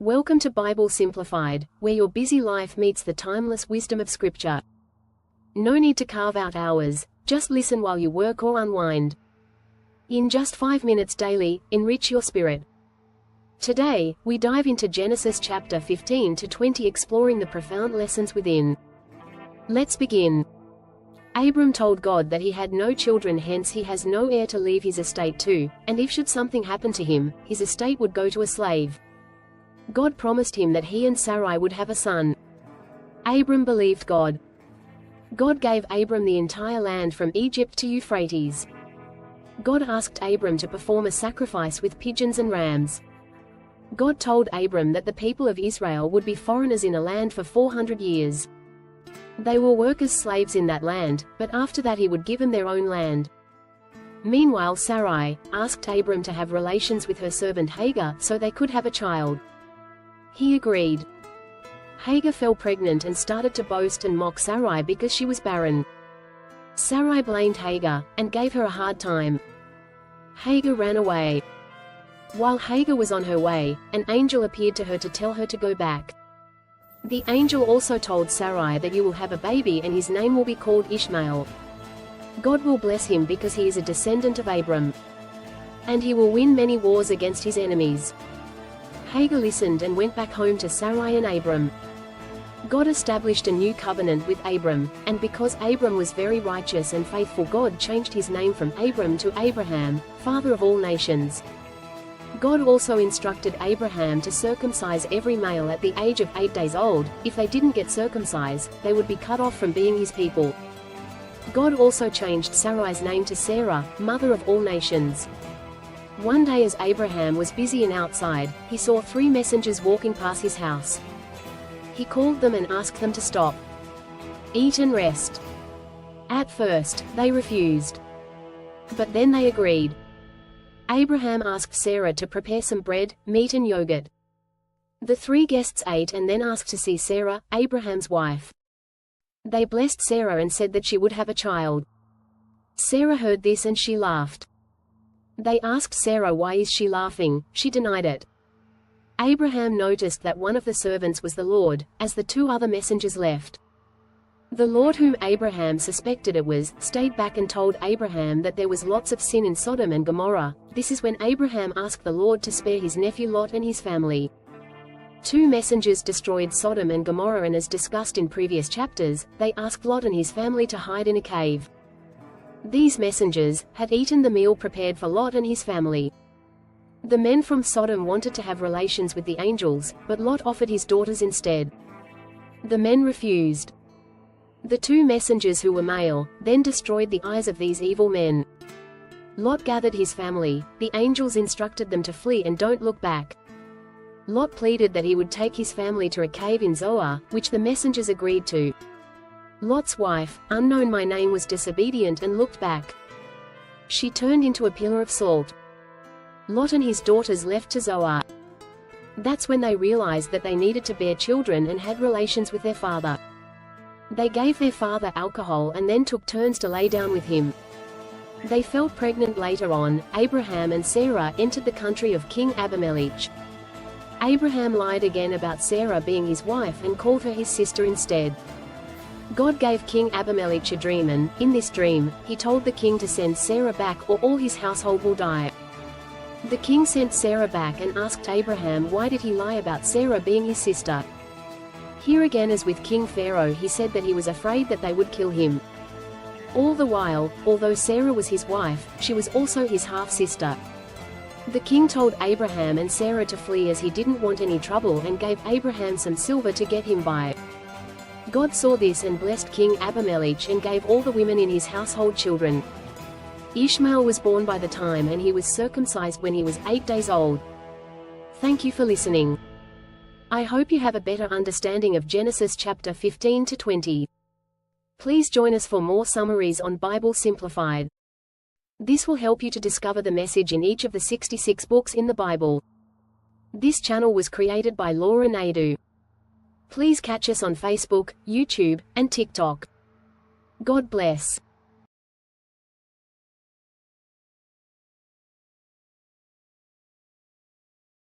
Welcome to Bible Simplified, where your busy life meets the timeless wisdom of Scripture. No need to carve out hours, just listen while you work or unwind. In just 5 minutes daily, enrich your spirit. Today, we dive into Genesis chapter 15 to 20, exploring the profound lessons within. Let's begin. Abram told God that he had no children, hence he has no heir to leave his estate to, and if should something happen to him, his estate would go to a slave. God promised him that he and Sarai would have a son. Abram believed God. God gave Abram the entire land from Egypt to Euphrates. God asked Abram to perform a sacrifice with pigeons and rams. God told Abram that the people of Israel would be foreigners in a land for 400 years. They will work as slaves in that land, but after that he would give them their own land. Meanwhile, Sarai asked Abram to have relations with her servant Hagar so they could have a child. He agreed. Hagar fell pregnant and started to boast and mock Sarai because she was barren. Sarai blamed Hagar, and gave her a hard time. Hagar ran away. While Hagar was on her way, an angel appeared to her to tell her to go back. The angel also told Sarai that you will have a baby and his name will be called Ishmael. God will bless him because he is a descendant of Abram. And he will win many wars against his enemies. Hagar listened and went back home to Sarai and Abram. God established a new covenant with Abram, and because Abram was very righteous and faithful, God changed his name from Abram to Abraham, father of all nations. God also instructed Abraham to circumcise every male at the age of 8 days old. If they didn't get circumcised, they would be cut off from being his people. God also changed Sarai's name to Sarah, mother of all nations. One day as Abraham was busy and outside, he saw 3 messengers walking past his house. He called them and asked them to stop, eat and rest. At first, they refused. But then they agreed. Abraham asked Sarah to prepare some bread, meat and yogurt. The 3 guests ate and then asked to see Sarah, Abraham's wife. They blessed Sarah and said that she would have a child. Sarah heard this and she laughed. They asked Sarah, why is she laughing? She denied it. Abraham noticed that one of the servants was the Lord, as the 2 other messengers left. The Lord, whom Abraham suspected it was, stayed back and told Abraham that there was lots of sin in Sodom and Gomorrah. This is when Abraham asked the Lord to spare his nephew Lot and his family. 2 messengers destroyed Sodom and Gomorrah, and as discussed in previous chapters, they asked Lot and his family to hide in a cave. These messengers had eaten the meal prepared for Lot and his family. The men from Sodom wanted to have relations with the angels, but Lot offered his daughters instead. The men refused. The 2 messengers, who were male, then destroyed the eyes of these evil men. Lot gathered his family. The angels instructed them to flee and don't look back. Lot pleaded that he would take his family to a cave in Zoar, which the messengers agreed to. Lot's wife, unknown by name, was disobedient and looked back. She turned into a pillar of salt. Lot and his daughters left to Zoar. That's when they realized that they needed to bear children and had relations with their father. They gave their father alcohol and then took turns to lay down with him. They fell pregnant later on. Abraham and Sarah entered the country of King Abimelech. Abraham lied again about Sarah being his wife and called her his sister instead. God gave King Abimelech a dream, and, in this dream, he told the king to send Sarah back or all his household will die. The king sent Sarah back and asked Abraham why did he lie about Sarah being his sister. Here again, as with King Pharaoh, he said that he was afraid that they would kill him. All the while, although Sarah was his wife, she was also his half-sister. The king told Abraham and Sarah to flee as he didn't want any trouble, and gave Abraham some silver to get him by. God saw this and blessed King Abimelech and gave all the women in his household children. Ishmael was born by the time, and he was circumcised when he was 8 days old. Thank you for listening. I hope you have a better understanding of Genesis chapter 15 to 20. Please join us for more summaries on Bible Simplified. This will help you to discover the message in each of the 66 books in the Bible. This channel was created by Laura Naidu. Please catch us on Facebook, YouTube, and TikTok. God bless.